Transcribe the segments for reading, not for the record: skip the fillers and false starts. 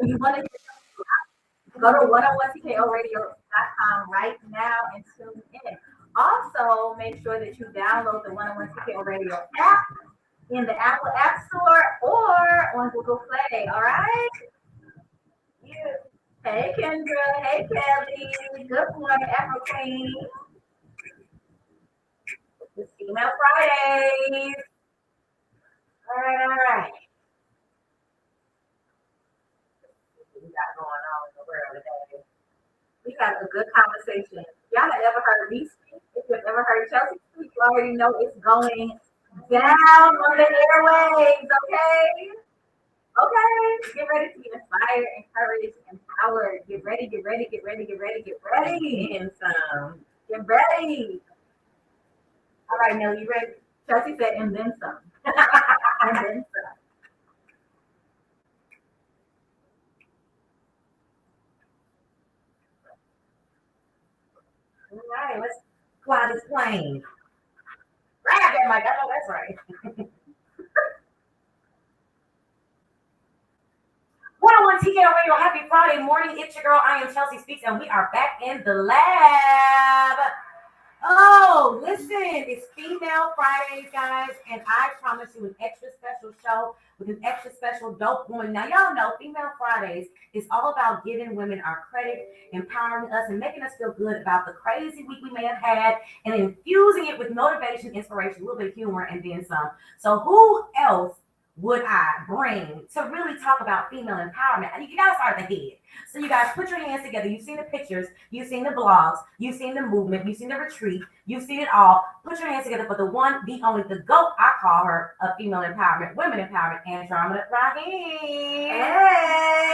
you want to go to 101tkoradio.com right now and tune in. Also, make sure that you download the 101 TKO Radio app in the Apple App Store or on Google Play. All right? Yeah. Hey, Kendra. Hey, Kelly. Good morning, Afro Queen. It's Female Fridays. All right, all right. What we got going on in the world today? We had a good conversation. Y'all have ever heard me speak? If you've ever heard Chelsea speak, you already know it's going down on the airwaves, okay? Okay. Get ready to be inspired, encouraged, empowered. Get ready, get ready, get ready, get ready, get ready. And some. Get ready. All right, Nelly, you ready? Chelsea said, and then some. And then some. All right, let's fly this plane. Grab that mic. I know that's right. 101 TKO Radio, happy Friday morning. It's your girl, I am Chelsea Speaks, and we are back in the lab. Oh, listen, it's Female Fridays, guys, and I promise you an extra special show with an extra special dope woman. Now, y'all know Female Fridays is all about giving women our credit, empowering us, and making us feel good about the crazy week we may have had, and infusing it with motivation, inspiration, a little bit of humor, and then some. So who else would I bring to really talk about female empowerment? You gotta start at the head. So you guys put your hands together. You've seen the pictures, you've seen the blogs, you've seen the movement, you've seen the retreat, you've seen it all. Put your hands together for the one, the only, the GOAT, I call her, of female empowerment, women empowerment, Andromeda Rahem.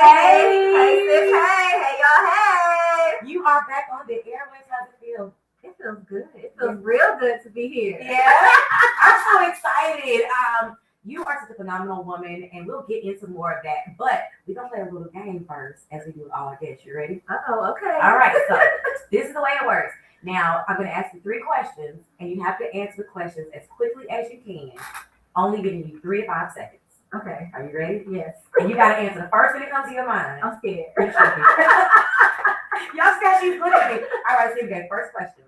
Hey, sis, hey, y'all, hey. You are back on the airways. How's it feel? It feels good. It feels real good to be here. Yeah, I'm so excited. You are such a phenomenal woman, and we'll get into more of that. But we're going to play a little game first, as we do with all our guests. You ready? Uh-oh, okay. All right, so this is the way it works. Now, I'm going to ask you 3 questions, and you have to answer the questions as quickly as you can, only giving you 3 to 5 seconds. Okay. Are you ready? Yes. And you got to answer the first thing that comes to your mind. I'm scared. You should be. Y'all scared she's good at me. All right, so okay, first question.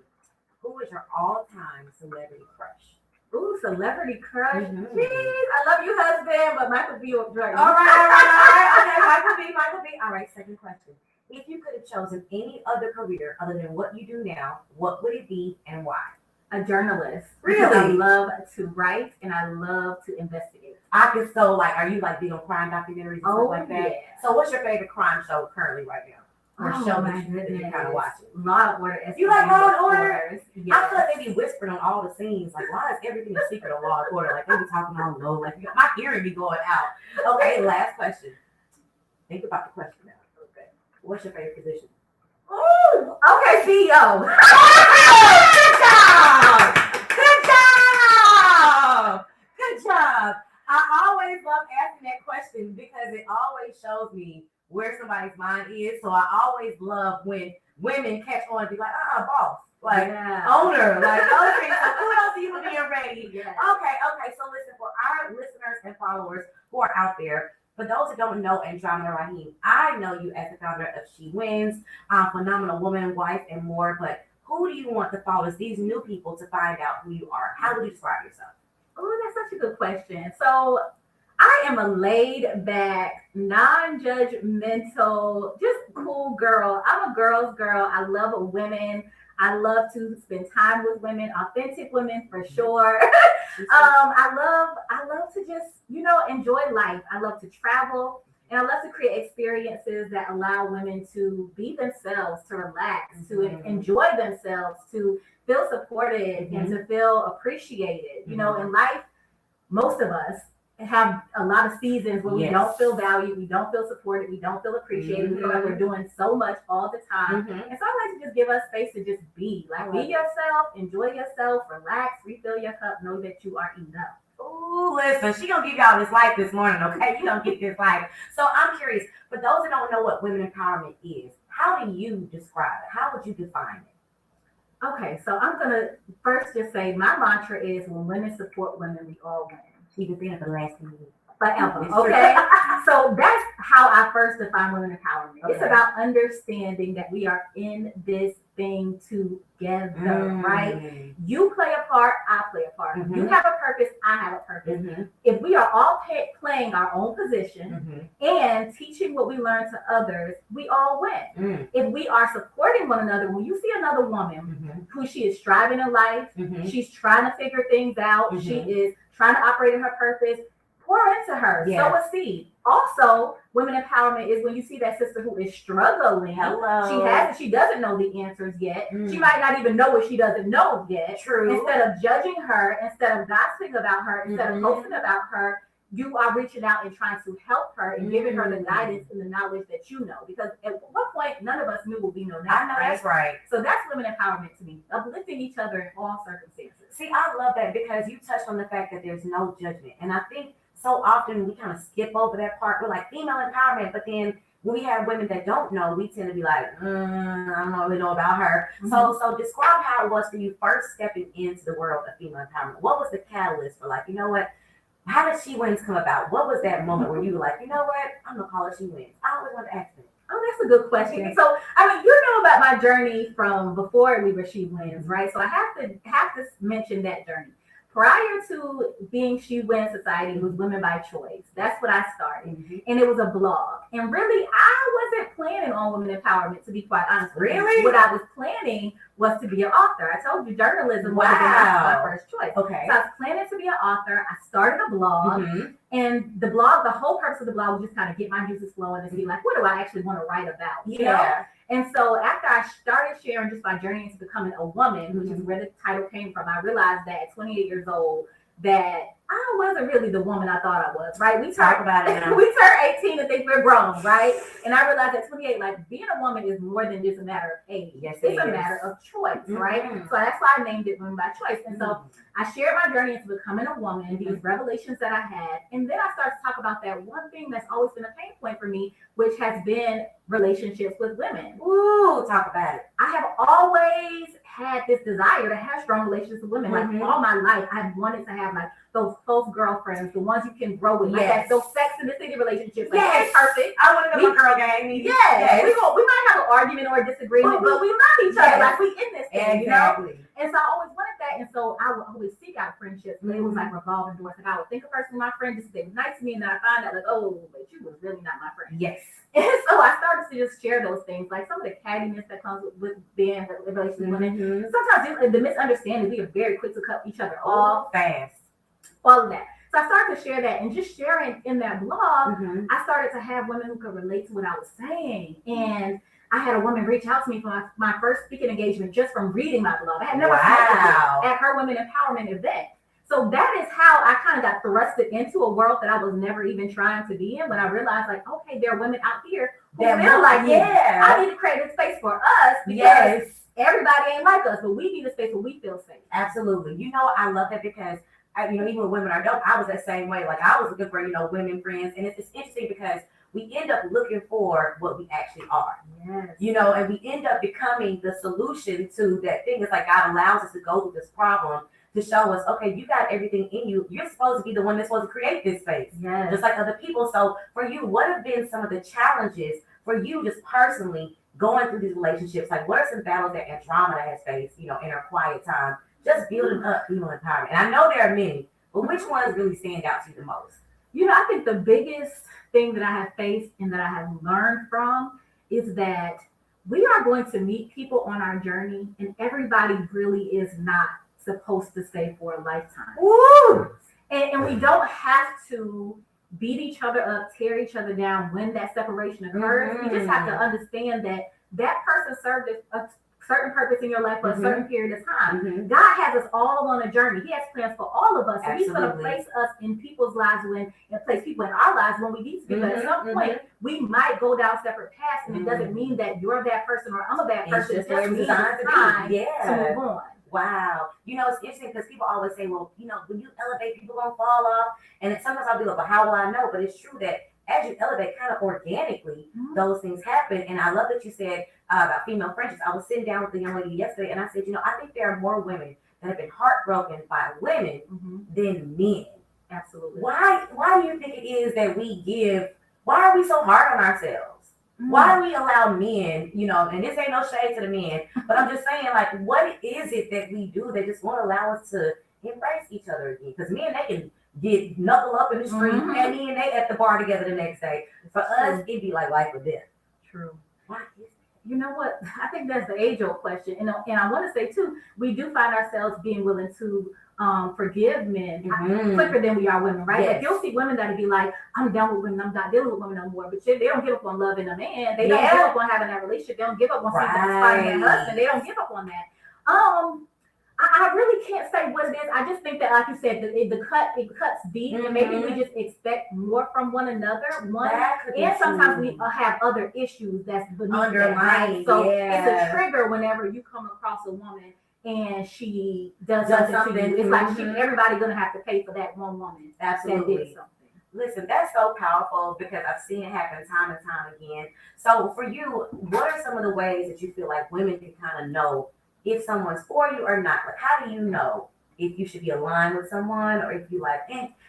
Who is your all-time celebrity crush? Ooh, celebrity crush. Mm-hmm. Jeez, I love you, husband, but Michael B. or Drake. All right. Okay, Michael B. All right, second question. If you could have chosen any other career other than what you do now, what would it be and why? A journalist. Really? I love to write and I love to investigate. I can are you big on crime documentaries and stuff like that? Yeah. So what's your favorite crime show currently right now? Or show that you kind of watching? Law and Order. You like Law and Order? Yes. I feel like they be whispering on all the scenes. Like, why is everything a secret on Law and Order? Like, they be talking all low. Like, my hearing be going out. Okay, last question. Think about the question now. Okay. What's your favorite position? Oh, okay, CEO. Good job! Good job! Good job! I always love asking that question because it always shows me where somebody's mind is. So I always love when women catch on and be like, boss, owner, okay, so kudos to you for being ready. Yeah. Okay. So listen, for our listeners and followers who are out there, for those who don't know Andromeda Rahem, I know you as the founder of SheWins, phenomenal woman, wife, and more, but who do you want to follow as these new people to find out who you are? How would you describe yourself? Oh, that's such a good question. So I am a laid back, non-judgmental, just cool girl. I'm a girl's girl. I love women. I love to spend time with women, authentic women for sure. I love to just, enjoy life. I love to travel and I love to create experiences that allow women to be themselves, to relax, to enjoy themselves, to feel supported and to feel appreciated. In life, most of us have a lot of seasons where we don't feel valued, we don't feel supported, we don't feel appreciated, we feel like we're doing so much all the time. And so I like to just give us space to just be. Be yourself, enjoy yourself, relax, refill your cup, know that you are enough. Ooh, listen, she gonna give y'all this life this morning, okay? You don't get this life. So I'm curious, for those that don't know what women empowerment is, how do you describe it? How would you define it? Okay, so I'm gonna first just say my mantra is when women support women, we all win. She was in for the last 2 years. forever. Okay. So that's how I first define women empowerment. Okay. It's about understanding that we are in this thing together, right? You play a part, I play a part. You have a purpose, I have a purpose. If we are all playing our own position and teaching what we learn to others, we all win. If we are supporting one another, when you see another woman who she is striving in life, she's trying to figure things out, she is trying to operate in her purpose, pour into her, sow a seed. Also, women empowerment is when you see that sister who is struggling. She doesn't know the answers yet. She might not even know what she doesn't know yet. True. Instead of judging her, instead of gossiping about her, instead of posting about her, you are reaching out and trying to help her and giving her the guidance and the knowledge that you know. Because at one point, none of us knew what we know now. I know, right? That's right. So that's women empowerment to me, uplifting each other in all circumstances. See, I love that because you touched on the fact that there's no judgment. And I think so often we kind of skip over that part. We're like female empowerment, but then when we have women that don't know, we tend to be like, I don't really know about her. So describe how it was for you first stepping into the world of female empowerment. What was the catalyst for like, you know what? How did SheWins come about? What was that moment where you were like, you know what? I'm going to call her SheWins. I always want to ask them. Oh, that's a good question. So, I mean, you know about my journey from before we were SheWins, right? So I have to mention that journey. Prior to being SheWins Society, it was Women by Choice. That's what I started. And it was a blog. And really, I wasn't planning on women empowerment, to be quite honest. Really? What I was planning was to be an author. I told you journalism was my first choice. Okay. So I was planning to be an author. I started a blog. And the blog, the whole purpose of the blog was just kind of get my juices flowing and be like, what do I actually want to write about? You know? And so after I started sharing just my journey into becoming a woman, which is where the title came from, I realized that at 28 years old, that I wasn't really the woman I thought I was, right? We talk about it now. We turn 18 and think we're grown, right? And I realized at 28, like being a woman is more than just a matter of age. Yes, it's a matter of choice, right? So that's why I named it Women by Choice. And so I shared my journey into becoming a woman, these revelations that I had. And then I started to talk about that one thing that's always been a pain point for me, which has been relationships with women. Ooh, talk about it. I have always had this desire to have strong relationships with women. Like all my life, I've wanted to have like those close girlfriends, the ones you can grow with, like those Sex in the City relationships. Like, perfect. I want to go to girl gang. We might have an argument or a disagreement, but we love each other. Like we in this thing, you know? And so I always wanted that. And so I would always seek out friendships. But it was like revolving doors. Like I would think a person was my friend, just they were nice to me, and then I find out like, oh, but you was really not my friend. Yes. And so I started to just share those things, like some of the cattiness that comes with being in relationships with women. Sometimes the misunderstanding, we are very quick to cut each other off. Fast. All of that. So I started to share that, and just sharing in that blog, I started to have women who could relate to what I was saying. And I had a woman reach out to me for my first speaking engagement just from reading my blog. I had never spoken at her women empowerment event. So that is how I kind of got thrusted into a world that I was never even trying to be in. When I realized, like, okay, there are women out here who feel like, I need to create a space for us because everybody ain't like us, but we need a space where we feel safe. Absolutely. You know, I love that because even with women I know, I was that same way. Like I was looking for, women friends. And it's interesting because we end up looking for what we actually are. And we end up becoming the solution to that thing. It's like God allows us to go through this problem to show us, okay, you got everything in you. You're supposed to be the one that's supposed to create this space. Just like other people. So for you, what have been some of the challenges for you just personally going through these relationships? Like what are some battles that Andromeda has faced, in her quiet time? Just building up female empowerment. And I know there are many, but which ones really stand out to you the most? I think the biggest thing that I have faced and that I have learned from is that we are going to meet people on our journey, and everybody really is not supposed to stay for a lifetime. Woo! And we don't have to beat each other up, tear each other down when that separation occurs. We just have to understand that person served a certain purpose in your life for a certain period of time. God has us all on a journey. He has plans for all of us. And He's going to place us in people's lives and place people in our lives when we need to be. But at some point, we might go down separate paths, and it doesn't mean that you're that person or I'm a bad person. It's just designed to move on. Wow. It's interesting because people always say, well, when you elevate, people gonna fall off. And sometimes I'll be like, well, how will I know? But it's true that as you elevate, kind of organically, those things happen. And I love that you said about female friendships. I was sitting down with a young lady yesterday, and I said, I think there are more women that have been heartbroken by women than men. Absolutely. Why do you think it it is that we give, why are we so hard on ourselves? Why do we allow men, and this ain't no shade to the men, but I'm just saying, like, what is it that we do that just won't allow us to embrace each other again? Because men, they can get knuckle up in the street and then they at the bar together the next day. For us, it'd be like life or death. True. Why is You know what? I think that's the age-old question. And I want to say, too, we do find ourselves being willing to forgive men quicker than we are women, right? Yes. Like, you'll see women that'll be like, I'm done with women, I'm not dealing with women no more. But they don't give up on loving a man. They don't give up on having that relationship. They don't give up on seeing that spot in their husband. They don't give up on that. I really can't say what it is. I just think that, like you said, it cuts deep, and maybe we just expect more from one another. And sometimes we have other issues that's beneath underlying. Right? So it's a trigger whenever you come across a woman and she does something to you. It's like everybody's gonna have to pay for that one woman. Absolutely. That did something. Listen, that's so powerful because I've seen it happen time and time again. So for you, what are some of the ways that you feel like women can kind of know if someone's for you or not? Like, how do you know if you should be aligned with someone or if you like,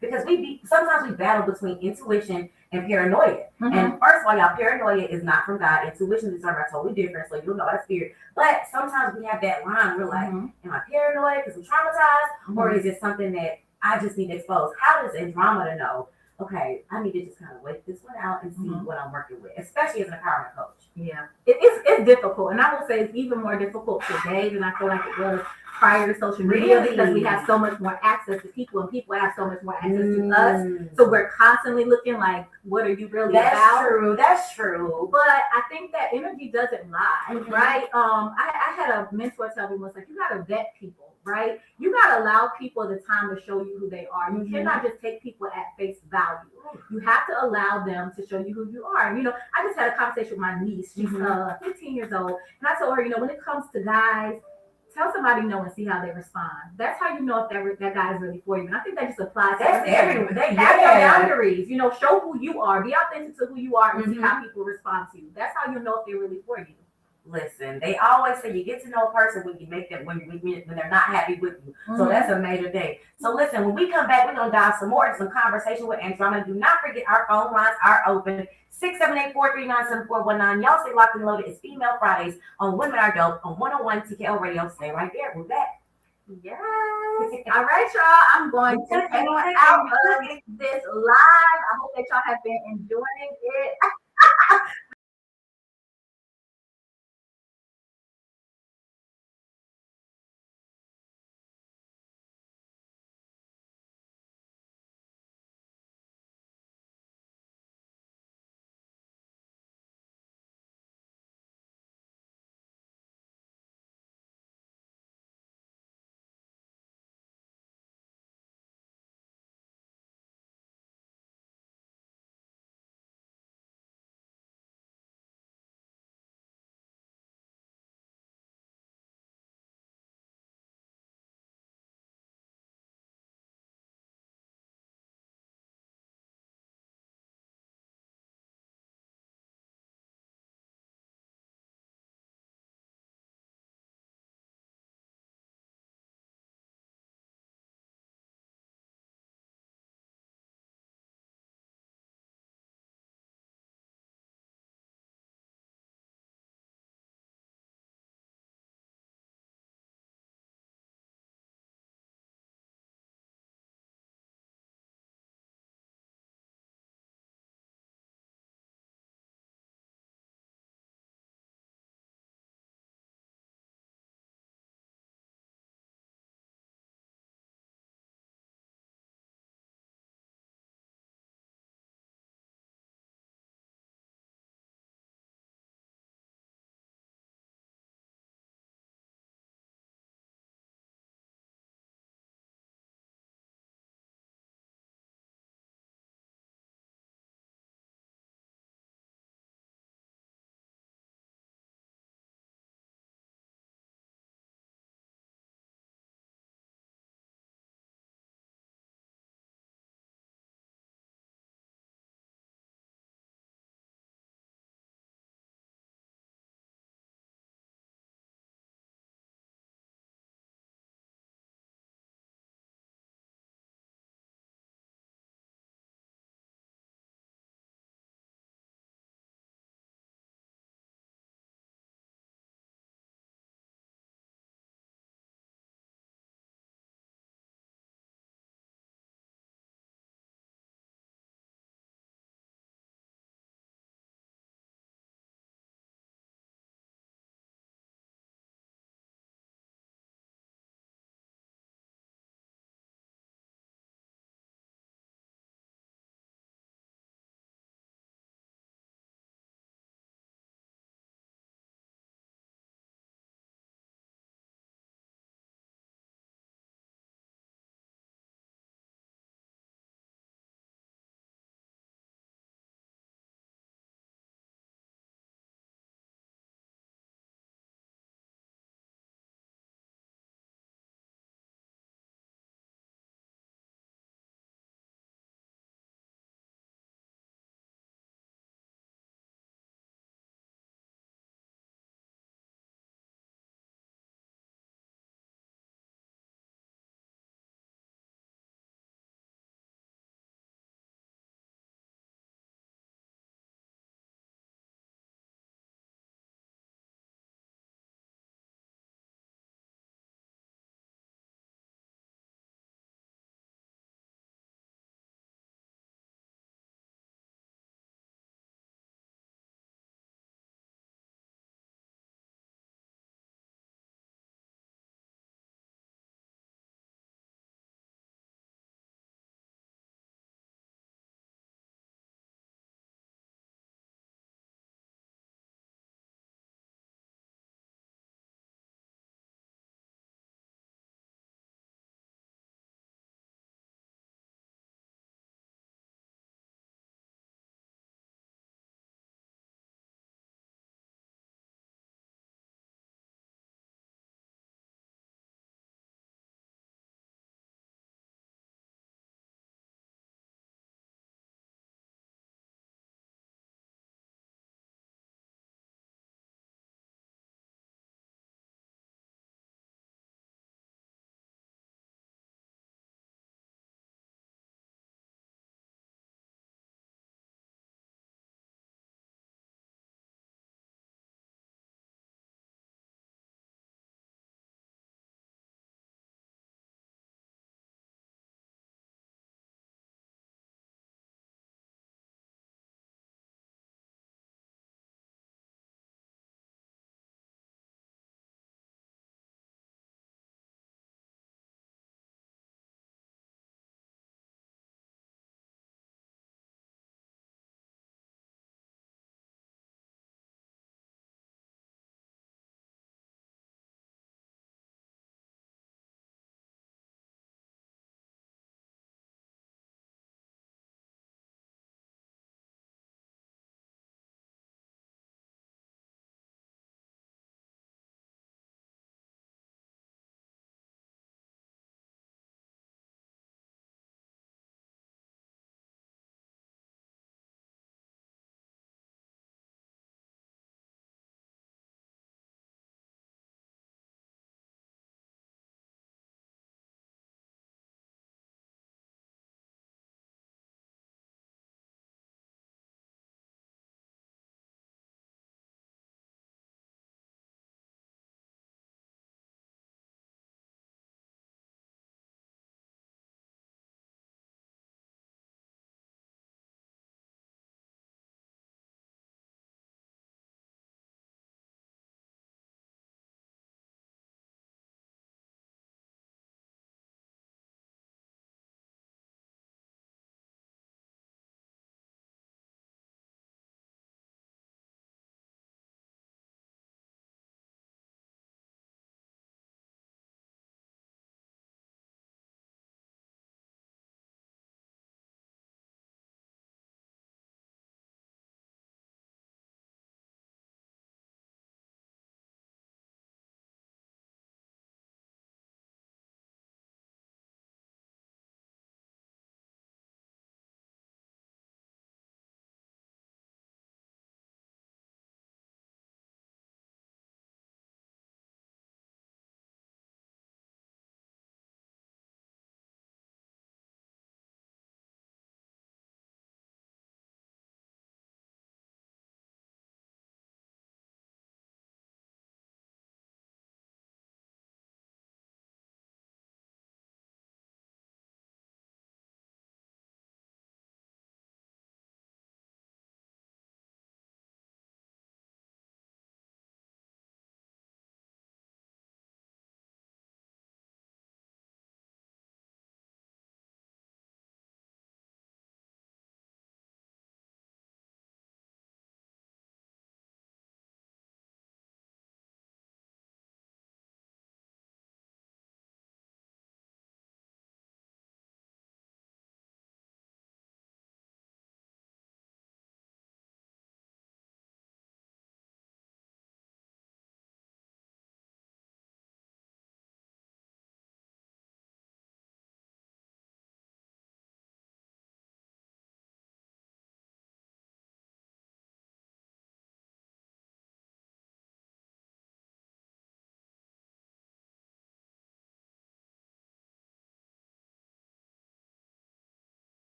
because sometimes we battle between intuition and paranoia. And first of all, y'all, paranoia is not from God. Intuition is something totally different, so you'll know that's spirit. But sometimes we have that line. We're like, am I paranoid because I'm traumatized, or is it something that I just need to expose? How does Andromeda know? Okay, I need to just kind of wait this one out and see what I'm working with, especially as an empowerment coach. Yeah, it's difficult, and I will say it's even more difficult today than I feel like it was prior to social media because we have so much more access to people, and people have so much more access to us. So we're constantly looking like, what are you really about? That's true. But I think that energy doesn't lie, right? I had a mentor tell me once, like, you gotta vet people. Right? You got to allow people the time to show you who they are. You cannot just take people at face value. You have to allow them to show you who you are. And, I just had a conversation with my niece. She's 15 years old. And I told her, when it comes to guys, tell somebody no and see how they respond. That's how you know if that guy is really for you. And I think that just applies to everyone. Have your boundaries. Show who you are. Be authentic to who you are and see how people respond to you. That's how you know if they're really for you. Listen, they always say you get to know a person when you make them when they're not happy with you. So that's a major thing. So listen, when we come back, we're gonna dive some more into some conversation with Andromeda. Do not forget our phone lines are open. 678-439-7419. Y'all stay locked and loaded. It's Female Fridays on Women Are Dope on 101 TKO Radio. Stay right there. We're back. Yes. All right, y'all. I'm going to head out of this live. I hope that y'all have been enjoying it.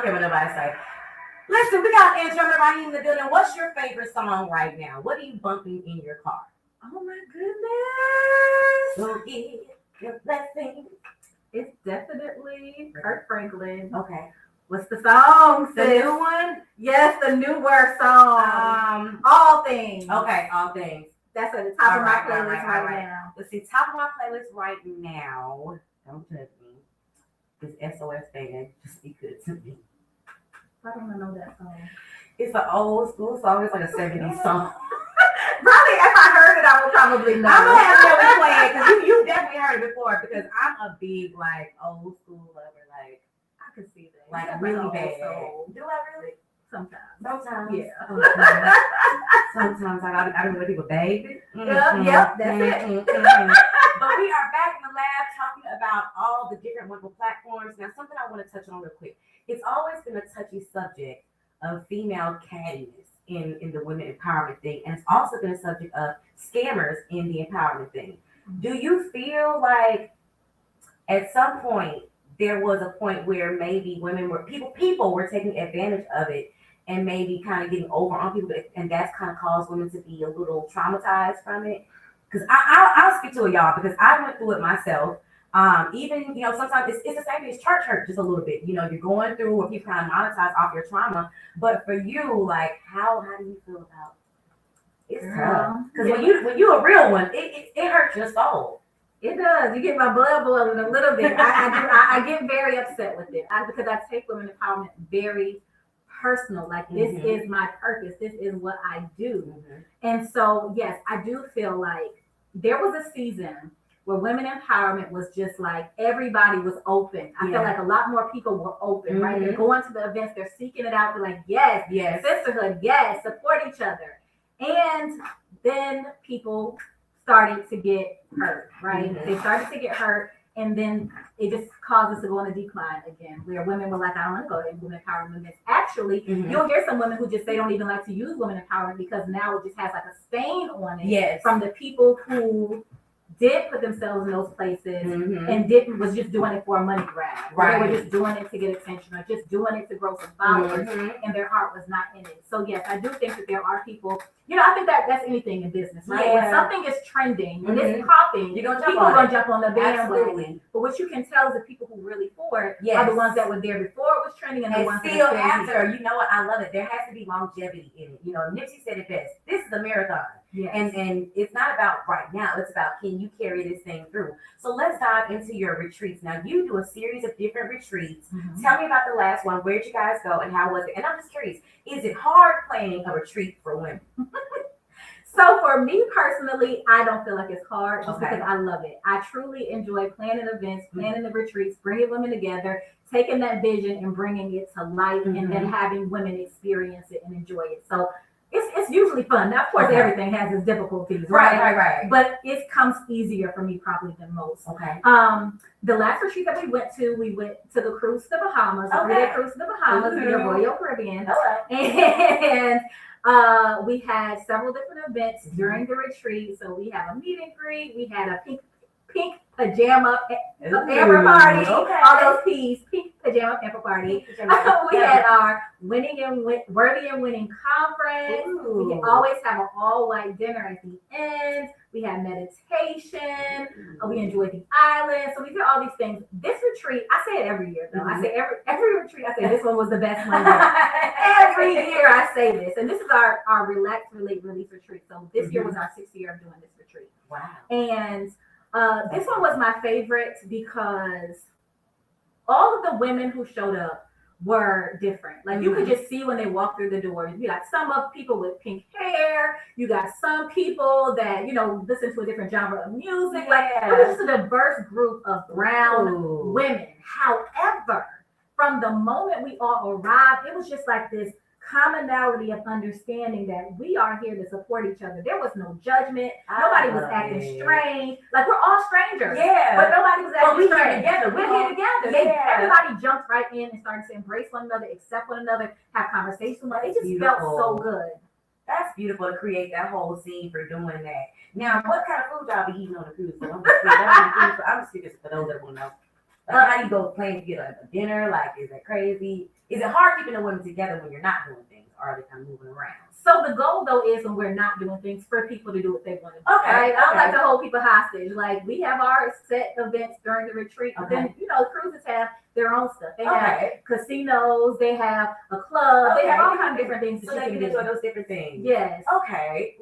don't care what nobody say. Listen, we got Andromeda Rahem in the building. What's your favorite song right now? What are you bumping in your car? Oh my goodness. So give your blessing. It's definitely Kirk Franklin. Okay. What's the song? The new one? Yes, the newer song. All Things. Okay, All Things. That's at the top of my playlist right now. Let's see, top of my playlist right now. Don't judge me. This SOS band just be good to me. I don't know that song. It's an old school song. It's like a 70s song. Probably if I heard it, I would probably know. I'm gonna have to play it because you definitely heard it before. Because I'm a big like old school lover. Like I could see that. like Yeah, really but bad. also, Do I really? Sometimes. Yeah. Sometimes. Sometimes I don't know people, baby. Yep, that's it. But we are back in the lab talking about all the different wonderful platforms. Now, something I want to touch on real quick. It's always been a touchy subject of female cattiness in the women empowerment thing. And it's also been a subject of scammers in the empowerment thing. Do you feel like at some point there was a point where maybe women were people were taking advantage of it and maybe kind of getting over on people, and that's kind of caused women to be a little traumatized from it? Because I'll speak to it, y'all, because I went through it myself. Even, sometimes it's the same as church hurt just a little bit. You're going through where people kind of monetize off your trauma. But for you, like, how do you feel about it? It's tough. Because when you a real one, it hurts your soul. It does. You get my blood boiling a little bit. I get very upset with it because I take women empowerment very personal. Like, this is my purpose. This is what I do. And so, yes, I do feel like there was a season where women empowerment was just like everybody was open. I feel like a lot more people were open, right? They're going to the events, they're seeking it out. They're like, yes, sisterhood, yes, support each other. And then people started to get hurt, right? They started to get hurt, and then it just caused us to go on a decline again, where women were like, I don't want to go to women empowerment events. Actually, you'll hear some women who just say don't even like to use women empowerment because now it just has like a stain on it from the people who did put themselves in those places and was just doing it for a money grab. Right. They were just doing it to get attention or just doing it to grow some followers, and their heart was not in it. So yes, I do think that there are people, I think that's anything in business, right? Yeah. When something is trending, when it's popping, people are gonna jump on the bandwagon. But what you can tell is the people who really for it are the ones that were there before it was trending and the ones still after. You know what? I love it. There has to be longevity in it. Nipsey said it best. This is a marathon. Yes. And it's not about right now. It's about, can you carry this thing through? So let's dive into your retreats. Now, you do a series of different retreats. Tell me about the last one. Where'd you guys go and how was it? And I'm just curious, is it hard planning a retreat for women? So for me personally, I don't feel like it's hard just because I love it. I truly enjoy planning events, planning the retreats, bringing women together, taking that vision and bringing it to life, and then having women experience it and enjoy it. So it's usually fun. Now, of course, everything has its difficulties, right? But it comes easier for me probably than most. The last retreat that we went to the cruise to the Bahamas, a 3-day cruise to the Bahamas, via Royal Caribbean. And we had several different events during the retreat. So we had a meet and greet, we had a pink pajama amber party, all those P's, pink pajama amber party. We had our Worthy and Winning conference. We can always have an all-white dinner at the end. We had meditation. We enjoyed the island. So we did all these things. This retreat, I say it every year though. I say every retreat, I say this one was the best one yet. Every year I say this. And this is our Relax, Relate, Release retreat. So this year was our 6th year of doing this retreat. Wow. And this one was my favorite because all of the women who showed up were different. Like you could just see when they walked through the doors. You got some of people with pink hair. You got some people that, listen to a different genre of music. Like it was just a diverse group of brown women. However, from the moment we all arrived, it was just like this commonality of understanding that we are here to support each other. There was no judgment. Nobody was acting strange. Like we're all strangers. But nobody was acting strange. We're here together. Everybody jumped right in and started to embrace one another, accept one another, have conversations. It just felt so good. That's beautiful to create that whole scene for doing that. Now, what kind of food y'all be eating on the cruise? I'm just curious for those that want to know. Like, how do you go plan to get a dinner? Like, is that crazy? Is it hard keeping the women together when you're not doing things? Or are they kind of moving around? So the goal though is when we're not doing things for people to do what they want to do. Okay. Right? I don't like to hold people hostage. Like we have our set events during the retreat, but then cruises have their own stuff. They have casinos, they have a club, they have all kinds of different things. So they can enjoy those different things. Yes. Okay.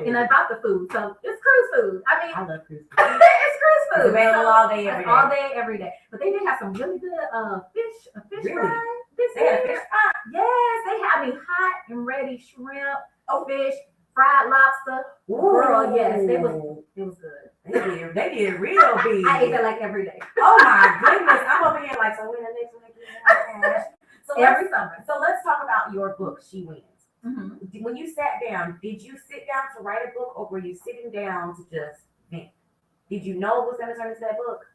And about the food. So it's cruise food. I mean, I love cruise food. it's cruise food. It's available all day, every day. All day, every day. But they did have some really good fish fry. They had a fish fry? Yes, they had hot and ready shrimp, fish, fried lobster. Ooh. Girl, yes, it was good. They did real big. I ate that like every day. Oh my goodness. I'm over here like, so when the next one so every summer. So let's talk about your book, SheWins. Mm-hmm. When you sat down, did you sit down to write a book or were you sitting down to just think? Did you know it was going to turn into that book?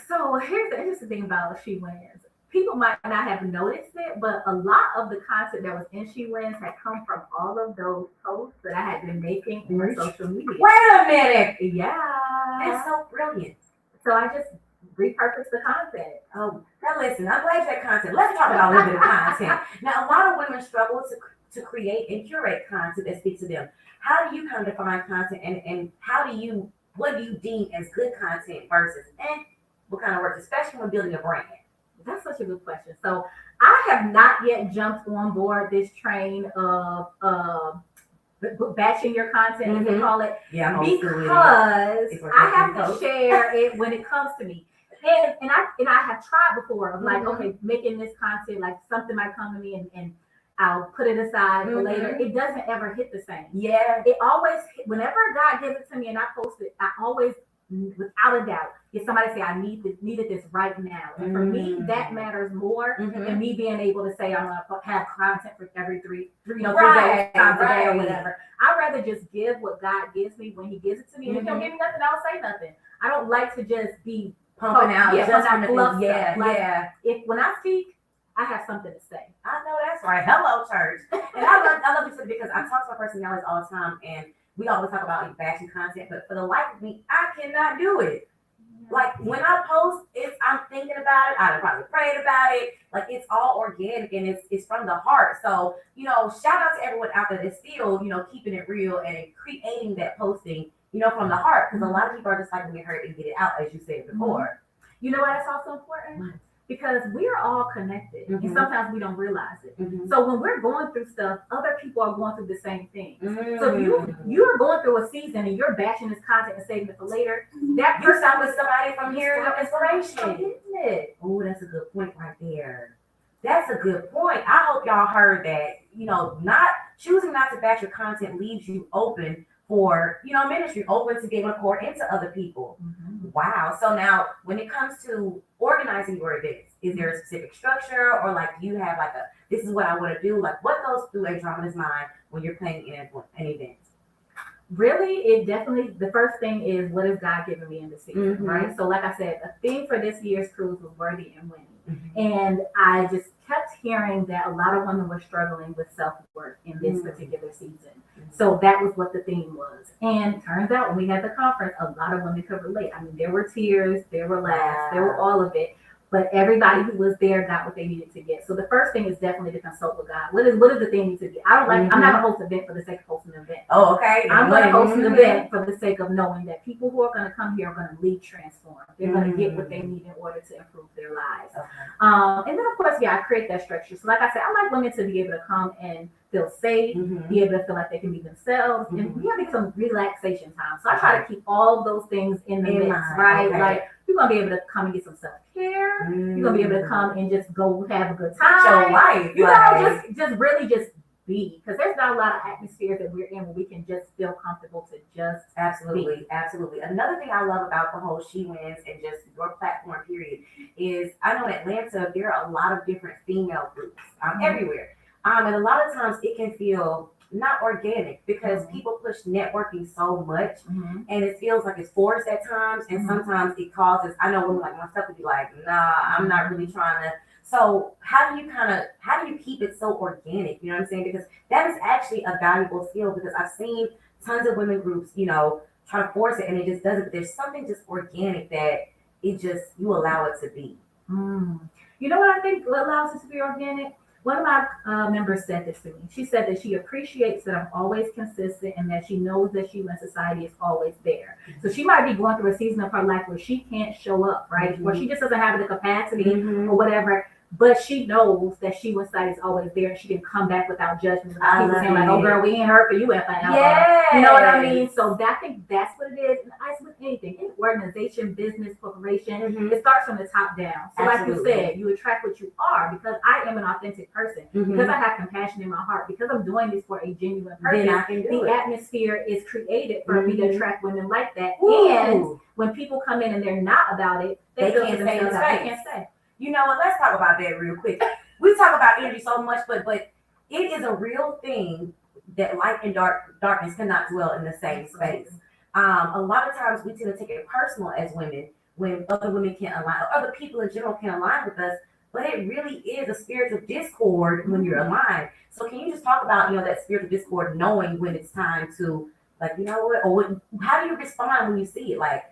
So here's the interesting thing about SheWins. People might not have noticed it, but a lot of the content that was in SheWins had come from all of those posts that I had been making on social media. Wait a minute. Yeah. That's so brilliant. So I just repurposed the content. Oh, now listen, I'm glad you had content. Let's talk about a little bit of content. Now, a lot of women struggle to create and curate content that speaks to them. How do you kind of define content and what do you deem as good content versus what kind of works, especially when building a brand? That's such a good question. So I have not yet jumped on board this train of batching your content, as they call it, because I have to share it when it comes to me. And I have tried before of like, okay, making this content, like something might come to me and I'll put it aside for later. It doesn't ever hit the same. Yeah. It always, whenever God gives it to me and I post it, I always, without a doubt, if somebody say I needed this right now, and for me that matters more than me being able to say I'm gonna have content for every three days times a day or whatever. I'd rather just give what God gives me when He gives it to me. And if He don't give me nothing, I'll say nothing. I don't like to just be pumping out just from the fluff stuff. If when I speak, I have something to say. I know that's right. Hello, church. And I love this because I talk to my personalities all the time, and we always talk about batching content, but for the life of me, I cannot do it. Like when I post, I'm thinking about it. I've probably prayed about it. Like it's all organic and it's from the heart. So, shout out to everyone out there that's still, keeping it real and creating that posting, from the heart. Because a lot of people are just like, let me hurt and get it out, as you said before. You know why that's also important? Because we're all connected, and sometimes we don't realize it. So when we're going through stuff, other people are going through the same thing. So if you're going through a season and you're batching this content and saving it for later, that you stop with somebody from hearing your inspiration, isn't it? Oh, that's a good point right there. That's a good point. I hope y'all heard that. Not choosing not to batch your content leaves you open for ministry, open to be able to pour into other people. Wow. So now when it comes to organizing your events, is there a specific structure or like you have like this is what I want to do? Like what goes through Andromeda's mind when you're planning an event? Really, it definitely, the first thing is what is God giving me in the season, right? So like I said, the theme for this year's cruise was worthy and winning. And I just kept hearing that a lot of women were struggling with self-worth in this particular season. So that was what the theme was. And turns out when we had the conference, a lot of women could relate. I mean, there were tears, there were laughs, there were all of it. But everybody who was there got what they needed to get. So the first thing is definitely to consult with God. What is the thing need to get? I'm not gonna host an event for the sake of hosting an event. Oh, okay. I'm gonna host an event for the sake of knowing that people who are gonna come here are gonna leave transformed. They're gonna get what they need in order to improve their lives. And then of course, I create that structure. So like I said, I like women to be able to come and feel safe, be able to feel like they can be themselves, and we have some relaxation time. So I try to keep all of those things in the mix, right? Like you're gonna be able to come and get some self-care. You're gonna be able to come and just go have a good time. Your life, just really just be, because there's not a lot of atmosphere that we're in where we can just feel comfortable to just absolutely. Another thing I love about the whole SheWins and just your platform period is I know in Atlanta there are a lot of different female groups everywhere. And a lot of times it can feel not organic because people push networking so much and it feels like it's forced at times. And sometimes it causes, I know women like myself to be like, nah, I'm not really trying to. So how do you keep it so organic? You know what I'm saying? Because that is actually a valuable skill because I've seen tons of women groups, try to force it and it just doesn't. There's something just organic that you allow it to be. You know what I think allows it to be organic? One of my members said this to me. She said that she appreciates that I'm always consistent and that she knows that SheWins Society is always there. So she might be going through a season of her life where she can't show up, right? Or she just doesn't have the capacity or whatever. But she knows that SheWins Society is always there and she can come back without judgment. Without people saying like, oh girl, we ain't heard for you if I ever. Yes. You know what I mean? So I think that's what it is. And it's with anything, any organization, business, corporation, it starts from the top down. So like you said, you attract what you are because I am an authentic person, because I have compassion in my heart, because I'm doing this for a genuine purpose. The atmosphere is created for me to attract women like that. And when people come in and they're not about it, they can't stay. You know what? Let's talk about that real quick. We talk about energy so much, but it is a real thing that light and darkness cannot dwell in the same space. A lot of times we tend to take it personal as women when other women can't align, or other people in general can't align with us. But it really is a spiritual discord when you're aligned. So can you just talk about that spiritual discord, knowing when it's time to or how do you respond when you see it? Like,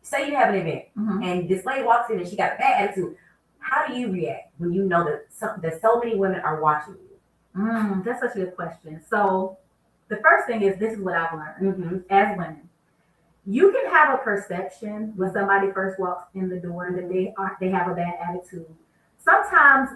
say you have an event and this lady walks in and she got a bad attitude. How do you react when you know that so many women are watching you? That's such a good question. So the first thing is, this is what I've learned as women. You can have a perception when somebody first walks in the door that they have a bad attitude. Sometimes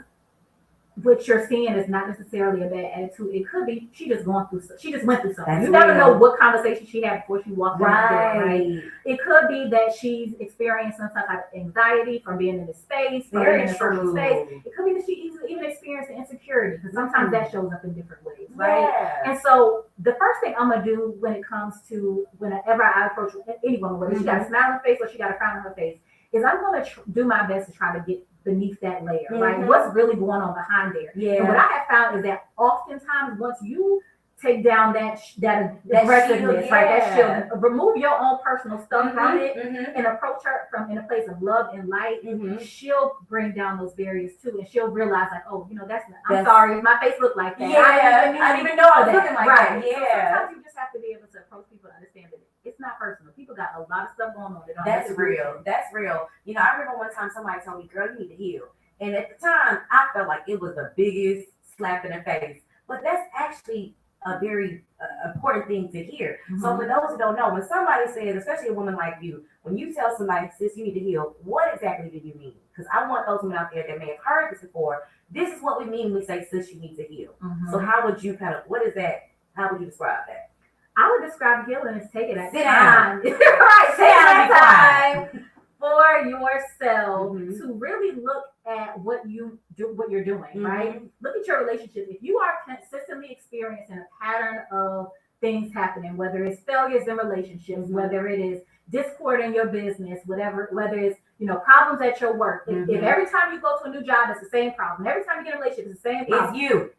what you're seeing is not necessarily a bad attitude. It could be she just went through something. You never know what conversation she had before she walked in the door, right? It could be that she's experiencing some type of anxiety from being in the space, from being in a social space. It could be that she even experienced insecurity, because sometimes that shows up in different ways, right? Yeah. And so the first thing I'm gonna do when it comes to whenever I approach anyone, whether she got a smile on her face or she got a frown on her face, is I'm gonna do my best to try to get beneath that layer, right? What's really going on behind there? Yeah. And what I have found is that oftentimes once you take down that aggressiveness, right? That shield, remove your own personal stuff from it, and approach her from in a place of love and light. She'll bring down those barriers too, and she'll realize like, oh, I'm sorry, my face looked like that. Yeah, I didn't even know I was looking like that. Yeah. So sometimes you just have to be able to approach people and understand that it's not personal. People got a lot of stuff going on. That's real. That's real. I remember one time somebody told me, girl, you need to heal. And at the time, I felt like it was the biggest slap in the face. But that's actually a very important thing to hear. So for those who don't know, when somebody says, especially a woman like you, when you tell somebody, sis, you need to heal, what exactly do you mean? Because I want those women out there that may have heard this before. This is what we mean when we say, sis, you need to heal. So how would you what is that? How would you describe that? I would describe healing as taking that time. Right, sit down time for yourself to really look at what you're doing, right? Look at your relationship. If you are consistently experiencing a pattern of things happening, whether it's failures in relationships, whether it is discord in your business, whether it's problems at your work. If every time you go to a new job, it's the same problem. Every time you get a relationship, it's the same problem. It's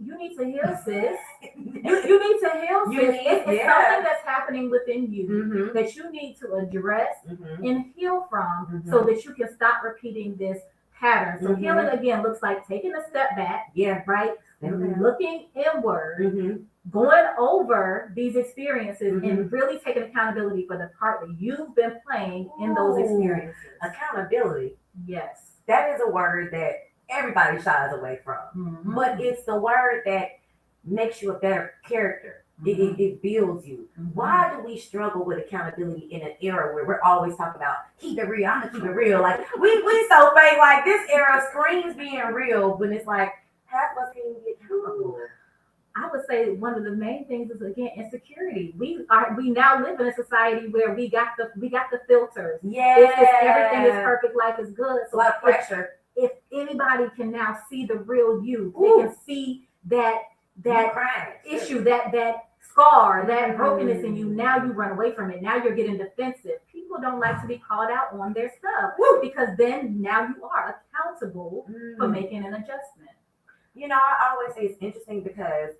you need to heal, sis. You need to heal, sis. It's something that's happening within you that you need to address and heal from, so that you can stop repeating this pattern. So healing again looks like taking a step back, right? Looking inward, going over these experiences and really taking accountability for the part that you've been playing in those experiences. Accountability. Yes. That is a word that everybody shies away from. But it's the word that makes you a better character. It builds you. Why do we struggle with accountability in an era where we're always talking about keep it real? I'm gonna keep it real. Like we so fake. Like this era screams being real, but it's like half of us can't even be accountable. I would say one of the main things is again insecurity. We now live in a society where we got the filters. Everything is perfect, life is good. So a lot of pressure. If anybody can now see the real you, they can see that issue, that scar, that brokenness in you. Now you run away from it. Now you're getting defensive. People don't like to be called out on their stuff because then now you are accountable for making an adjustment. I always say it's interesting because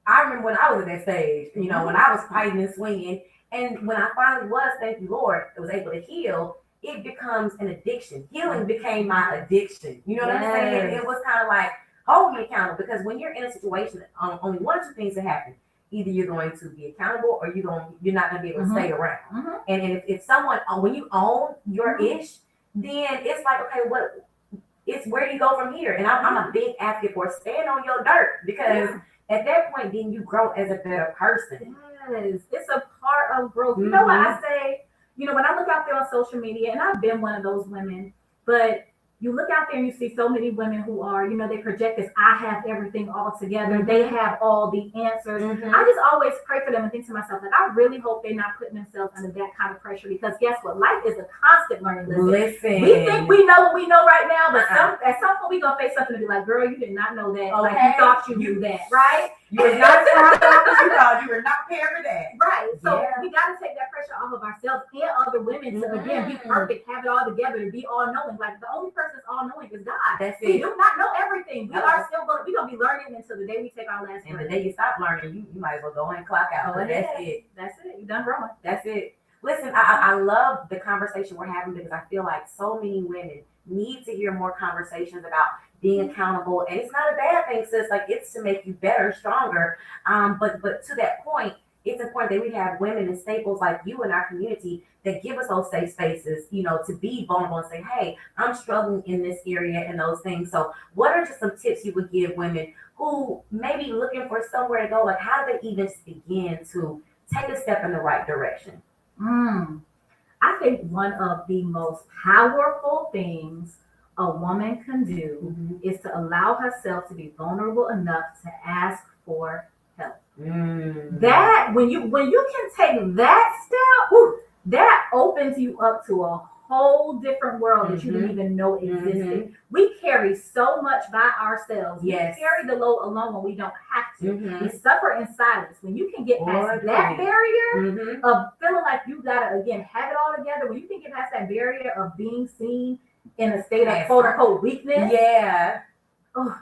I remember when I was at that stage, when I was fighting and swinging, and when I finally was, thank you Lord, was able to heal, it becomes an addiction. Healing became my addiction. You know what I'm saying? It was kind of like, hold me accountable, because when you're in a situation, only one or two things that happen. Either you're going to be accountable or you're not going to be able to stay around. And if someone, when you own your ish, then it's like, okay, it's where do you go from here? And I'm a big advocate for stand on your dirt, because at that point, then you grow as a better person. Yes, it's a part of growth. You know what I say? You know, when I look out there on social media, and I've been one of those women, but you look out there and you see so many women who are, you know, they project this, I have everything all together. They have all the answers. I just always pray for them and think to myself, like, I really hope they're not putting themselves under that kind of pressure, because guess what? Life is a constant learning lesson. We think we know what we know right now, but at some point we're going to face something and be like, girl, you did not know that. Okay. Like, you thought you knew that, right? You were not smart enough, you thought you were not prepared for that. Right. So we got to take that pressure off of ourselves and other women to, again, be perfect, have it all together, to be all knowing. Like, the only person that's all knowing is God. That's it. We do not know everything. We are still going to be learning until the day we take our last breath. And the day you stop learning, you might as well go and clock out. Oh, that's it. That's it. You're done growing. That's it. Listen, I love the conversation we're having, because I feel like so many women need to hear more conversations about being accountable. And it's not a bad thing, sis. Like, it's to make you better, stronger. But to that point, it's important that we have women and staples like you in our community that give us those safe spaces, you know, to be vulnerable and say, hey, I'm struggling in this area and those things. So what are just some tips you would give women who may be looking for somewhere to go? Like, how do they even begin to take a step in the right direction? I think one of the most powerful things a woman can do is to allow herself to be vulnerable enough to ask for help. That when you can take that step, that opens you up to a whole different world that you didn't even know existed. We carry so much by ourselves. Yes. We carry the load alone when we don't have to. We suffer in silence. When you can get past that barrier of feeling like you gotta, again, have it all together, when you can get past that barrier of being seen in a state of quote unquote weakness,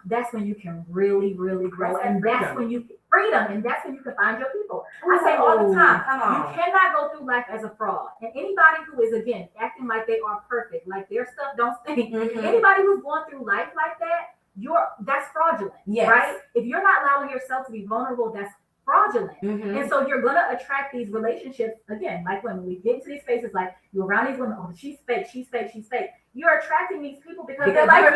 that's when you can really, really grow. And that's when you freedom, and that's when you can find your people. I say all the time, you cannot go through life as a fraud. And anybody who is, again, acting like they are perfect, like their stuff don't stink, anybody who's going through life like that, that's fraudulent, right? If you're not allowing yourself to be vulnerable, that's fraudulent. And so you're gonna attract these relationships, again, like when we get into these spaces, like you're around these women, oh, she's fake. You're attracting these people because they're like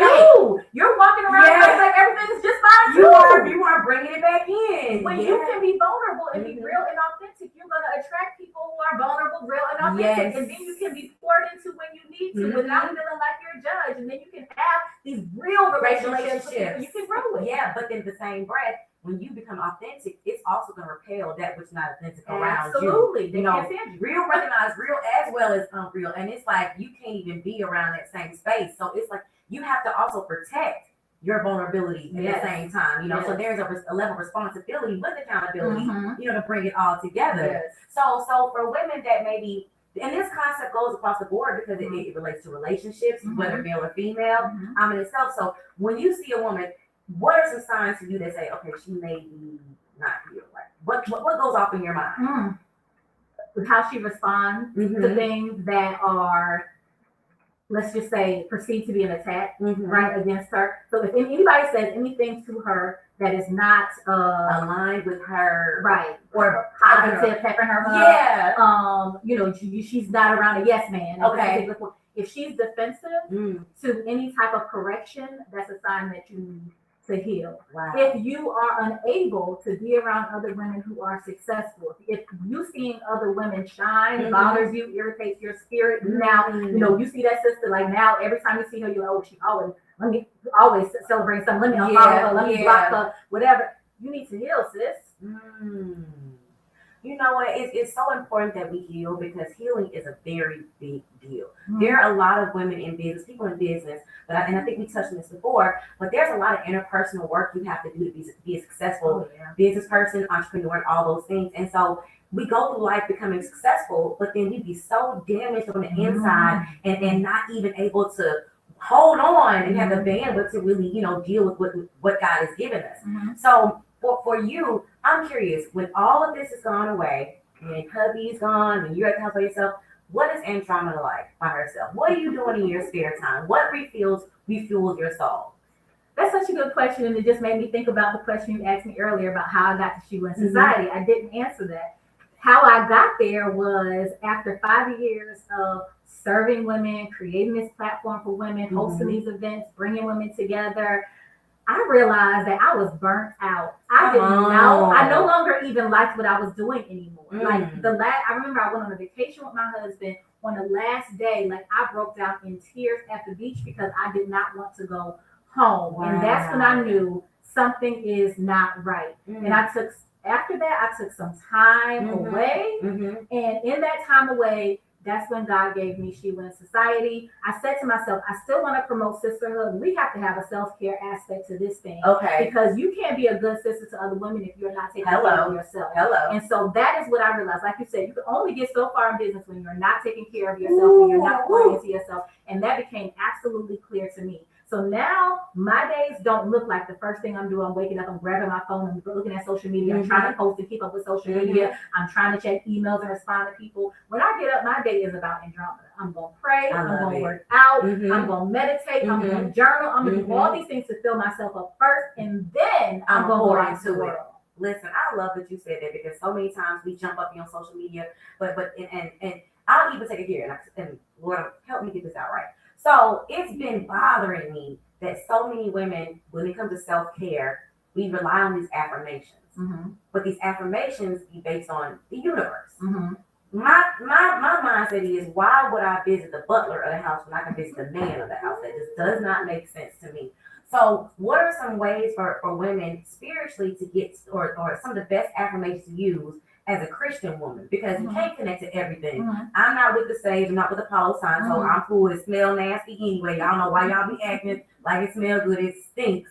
you're walking around like everything's just fine. You are bringing it back in. When you can be vulnerable and be real and authentic, you're gonna attract people who are vulnerable, real and authentic, and then you can be poured into when you need to without feeling like you're judged, and then you can have these real relationships you can grow with. Yeah, but in the same breath, when you become authentic, it's also going to repel that which is not authentic around you. Absolutely. You know, real recognize real as well as unreal. And it's like you can't even be around that same space. So it's like you have to also protect your vulnerability at the same time. You know, so there's a level of responsibility with accountability, you know, to bring it all together. So for women that maybe, and this concept goes across the board because it relates to relationships, whether male or female, in itself. So when you see a woman, what are some signs to you that say, okay, she may be not healed? Right? What goes off in your mind? How she responds to things that are, let's just say, perceived to be an attack, right, against her. So if anybody says anything to her that is not aligned with her, right, or positive, peppering her up, you know, she's not around a yes man. Okay. If she's defensive to any type of correction, that's a sign that you need to heal. Wow. If you are unable to be around other women who are successful, if you seeing other women shine bothers you, irritates your spirit, now you know you see that sister, like now every time you see her, you're she always celebrate something. Let me unfollow her, let me block her, whatever. You need to heal, sis. You know what? It's so important that we heal, because healing is a very big deal. There are a lot of women in business, people in business, and I think we touched on this before, but there's a lot of interpersonal work you have to do to be a successful business person, entrepreneur, all those things. And so we go through life becoming successful, but then we be so damaged on the inside and not even able to hold on and have the bandwidth to really, you know, deal with what God has given us. So for you, I'm curious, when all of this has gone away and hubby's gone and you're at the house by yourself, what is Andromeda like by herself? What are you doing in your spare time? What refuels your soul? That's such a good question, and it just made me think about the question you asked me earlier about how I got to SheWins Society. I didn't answer that. how I got there was after 5 years of serving women, creating this platform for women, hosting these events, bringing women together. I realized that I was burnt out. I didn't know. I no longer even liked what I was doing anymore. Like I remember I went on a vacation with my husband. On the last day, like I broke down in tears at the beach because I did not want to go home. Wow. And that's when I knew something is not right. And after that, I took some time away. And in that time away, that's when God gave me SheWins Society. I said to myself, I still want to promote sisterhood. We have to have a self-care aspect to this thing. Okay. Because you can't be a good sister to other women if you're not taking care of yourself. And so that is what I realized. Like you said, you can only get so far in business when you're not taking care of yourself, when you're not pouring into yourself. And that became absolutely clear to me. So now my days don't look like the first thing I'm doing. I'm waking up, I'm grabbing my phone, I'm looking at social media, I'm trying to post and keep up with social media. I'm trying to check emails and respond to people. When I get up, my day is about Andromeda. I'm going to pray, I'm going to work out, I'm going to meditate, I'm going to journal, I'm going to do all these things to fill myself up first, and then I'm going to go out into the world. Listen, I love that you said that because so many times we jump up on social media, but I'll even take it here, and Lord, help me get this out right. So it's been bothering me that so many women, when it comes to self-care, we rely on these affirmations. But these affirmations be based on the universe. My mindset is, why would I visit the butler of the house when I can visit the man of the house? That just does not make sense to me. So what are some ways for women spiritually to get, or some of the best affirmations to use as a Christian woman? Because you can't connect to everything. I'm not with the sage, I'm not with the Apollo sign, so I'm cool. It smell nasty anyway. Y'all know why y'all be acting like it smells good. It stinks.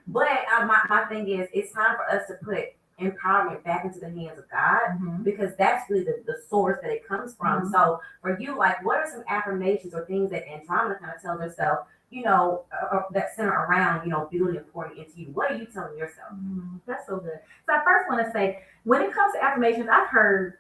But my thing is, it's time for us to put empowerment back into the hands of God, because that's really the source that it comes from. So for you, like, what are some affirmations or things that Andromeda kind of tells herself, that center around, building and pouring into you? What are you telling yourself? That's so good. So I first want to say, when it comes to affirmations, I've heard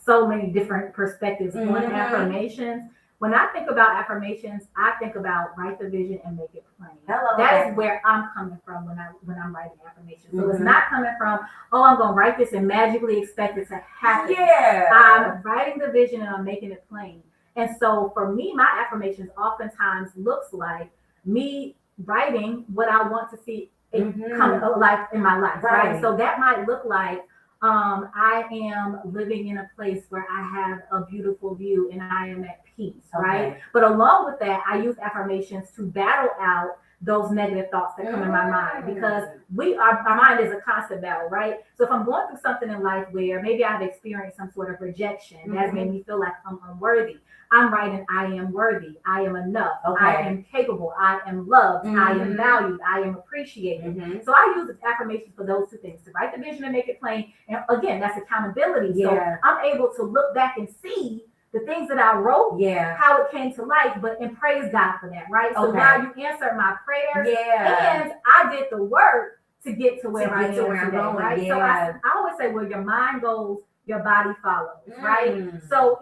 so many different perspectives on affirmations. When I think about affirmations, I think about write the vision and make it plain. That is where I'm coming from when I'm writing affirmations. So it's not coming from, I'm going to write this and magically expect it to happen. I'm writing the vision and I'm making it plain. And so for me, my affirmations oftentimes looks like me writing what I want to see come alive in my life, right? So that might look like, I am living in a place where I have a beautiful view and I am at peace, right? But along with that, I use affirmations to battle out those negative thoughts that come in my mind, because our mind is a constant battle, right? So if I'm going through something in life where maybe I've experienced some sort of rejection that has made me feel like I'm unworthy, I'm writing, I am worthy, I am enough, I am capable, I am loved, I am valued, I am appreciated. So I use affirmations for those two things, to write the vision and make it plain. And again, that's accountability. So I'm able to look back and see the things that I wrote, how it came to life, and praise God for that, right? So God, you answered my prayers, and I did the work to get to where I am today, right? So I always say, where your mind goes, your body follows, right? So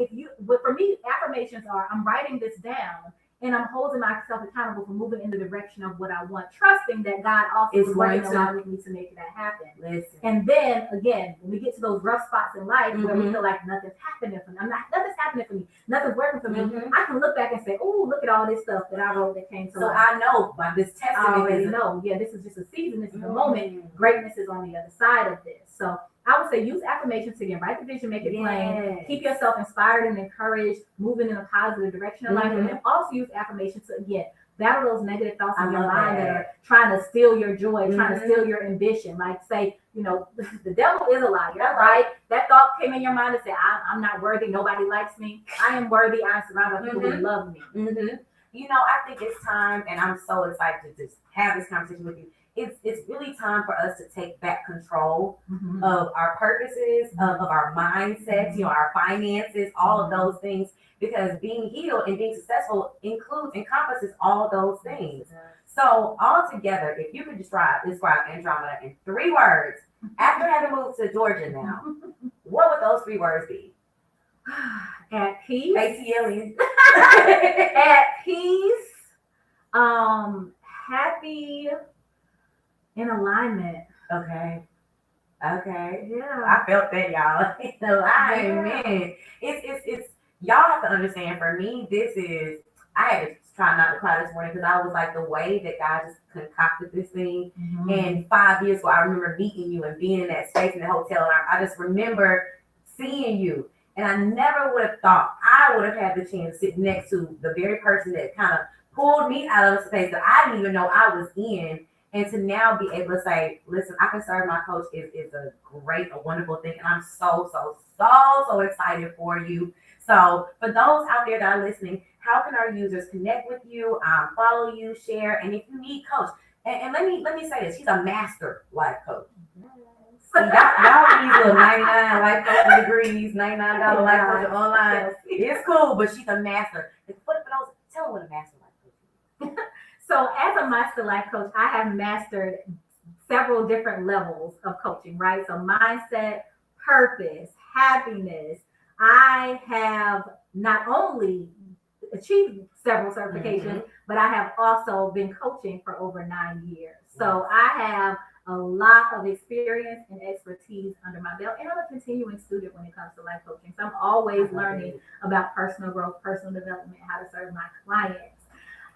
for me, affirmations are, I'm writing this down, and I'm holding myself accountable for moving in the direction of what I want, trusting that God also is working along with me to make that happen. And then again, when we get to those rough spots in life where we feel like nothing's happening for me, nothing's happening for me, nothing's working for me, I can look back and say, oh, look at all this stuff that I wrote that came to life. So I know by this testimony, I already know. This is just a season, this is a moment. Greatness is on the other side of this. So I would say use affirmations to, again, write the vision, make it plain, keep yourself inspired and encouraged, moving in a positive direction in life, and then also use affirmations to, again, battle those negative thoughts in your mind that are trying to steal your joy, trying to steal your ambition. Like say, the devil is a liar, right? That thought came in your mind and said, I'm not worthy, nobody likes me, I am worthy, I am surrounded by people who love me. I think it's time, and I'm so excited to just have this conversation with you. It's really time for us to take back control of our purposes, of our mindsets, our finances, all of those things, because being healed and being successful encompasses all of those things. So all together, if you could describe Andromeda in 3 words, after having moved to Georgia now, what would those 3 words be? At peace. ATLE. At peace. Happy. In alignment. Okay. Yeah. I felt that, y'all. Amen. It's y'all have to understand. For me, this is. I had to try not to cry this morning because I was like, the way that God just concocted this thing. And 5 years ago, I remember meeting you and being in that space in the hotel, and I just remember seeing you. And I never would have thought I would have had the chance to sit next to the very person that kind of pulled me out of a space that I didn't even know I was in. And to now be able to say, listen, I can serve my coach is a great, a wonderful thing. And I'm so excited for you. So for those out there that are listening, how can our users connect with you, follow you, share? And if you need coach, and let me say this, she's a master life coach. See, y'all these little 99 life coaching degrees, $99 life coaching online. It's cool, but she's a master. Tell her what a master life coach is. So as a master life coach, I have mastered several different levels of coaching, right? So mindset, purpose, happiness. I have not only achieved several certifications, but I have also been coaching for over 9 years. So I have a lot of experience and expertise under my belt, and I'm a continuing student when it comes to life coaching. So I'm always learning about personal growth, personal development, how to serve my clients.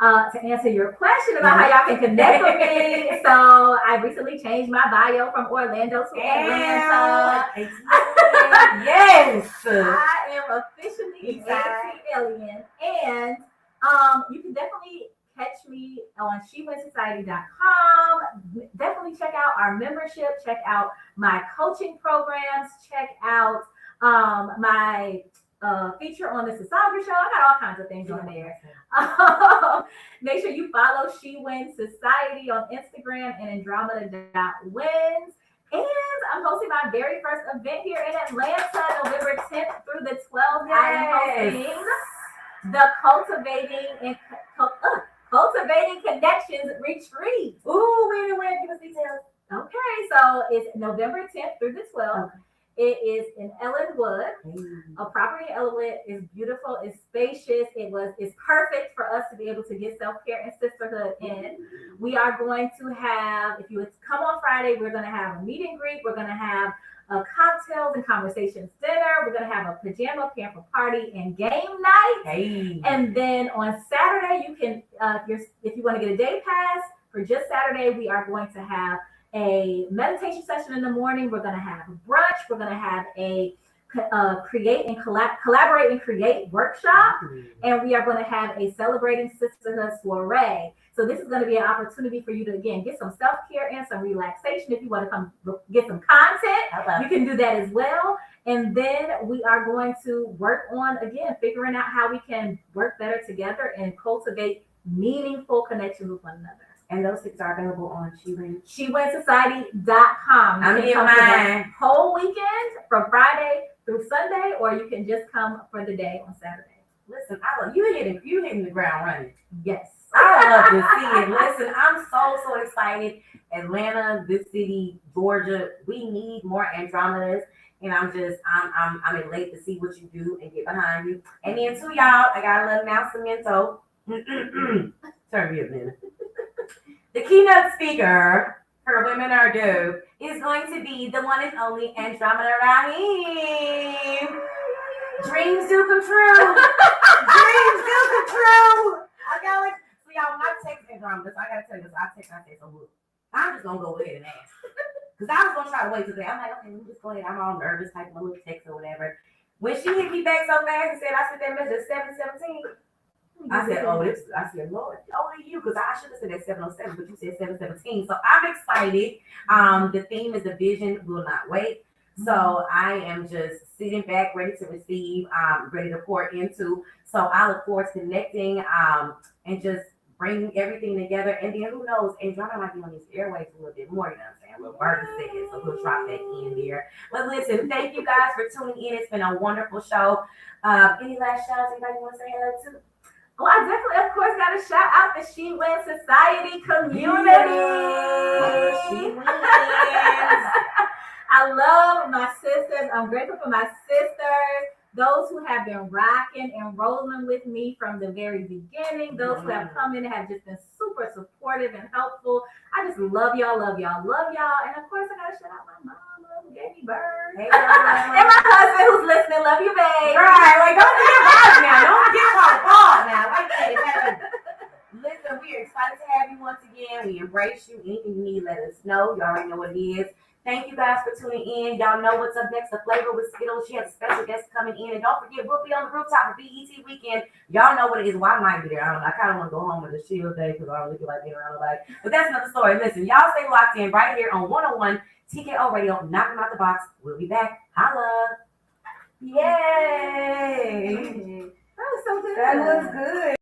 To answer your question about how y'all can connect with me, so I recently changed my bio from Orlando to Atlanta. Yes, I am officially an alien, and you can definitely catch me on SheWinsSociety.com. Definitely check out our membership. Check out my coaching programs. Check out my feature on the Sasaga show. I got all kinds of things on there. Make sure you follow SheWins Society on Instagram and Andromeda.wins. And I'm hosting my very first event here in Atlanta, November 10th through the 12th. I am hosting the Cultivating Connections Retreat. Ooh, wait, give us details. Okay, so it's November 10th through the 12th. Okay. It is in Ellenwood. A property in Ellenwood is beautiful. It's spacious. It's perfect for us to be able to get self-care and sisterhood in. We are going to have, if you come on Friday, we're going to have a meet and greet. We're going to have cocktails and conversations dinner. We're going to have a pajama pamper party and game night. Hey. And then on Saturday, you can, if you want to get a day pass for just Saturday, we are going to have a meditation session in the morning. We're going to have a brunch. We're going to have a collaborate and create workshop. And we are going to have a celebrating sisterhood soiree. So this is going to be an opportunity for you to, again, get some self-care and some relaxation. If you want to come get some content, you can do that as well. And then we are going to work on, again, figuring out how we can work better together and cultivate meaningful connections with one another. And those things are available on SheWins. SheWinsSociety.com. I'm in mine. Whole weekend from Friday through Sunday, or you can just come for the day on Saturday. Listen, I love you hitting the ground running. Yes. I love to see it. Listen, I'm so excited. Atlanta, this city, Georgia, we need more Andromedas. And I'm elated to see what you do and get behind you. And then too, y'all, I got a little announcement. Turn me up, Nina. The keynote speaker for Women Are Dope is going to be the one and only Andromeda Rahem. Dreams do come true. Dreams do come true. So y'all, when I text Andromeda, I gotta tell you this. I said, so look, I'm just gonna go ahead and ask. Because I was gonna try to wait today. I'm like, okay, let me just go ahead. I'm all nervous, typing a little text or whatever. When she hit me back so fast and said, I sent that message at 7:17. I said, Lord, only you, because I should have said that 7:07, but you said 7:17. So I'm excited. The theme is the vision will not wait. So I am just sitting back, ready to receive, ready to pour into. So I look forward to connecting and just bringing everything together. And then who knows, Andromeda might be on these airways a little bit more, you know what I'm saying? A little Burger said, so we'll drop that in there. But listen, thank you guys for tuning in. It's been a wonderful show. Any last shout outs anybody want to say hello to? Well, I definitely, of course, got to shout out the SheWins Society community. SheWins. I love my sisters. I'm grateful for my sisters. Those who have been rocking and rolling with me from the very beginning. Those who have come in and have just been super supportive and helpful. I just love y'all. And of course, I got to shout out my mama. gave me birds. Hey, And my husband who's listening, love you, babe. right, like don't forget about it now. Don't forget about Paul now. Wait a minute. Listen, we are excited to have you once again. We embrace you. Anything you need, let us know. You already know what it is. Thank you guys for tuning in. Y'all know what's up next. The Flavor with Skittles. She has a special guest coming in. And don't forget, we'll be on the rooftop for BET weekend. Y'all know what it is. Well, I might be there. I don't know. I kind of want to go home with a shield day because I don't look like being around nobody. But that's another story. Listen, y'all stay locked in right here on 101 TKO Radio. Knock them out the box. We'll be back. Holla. Yay. That was so good. That was good.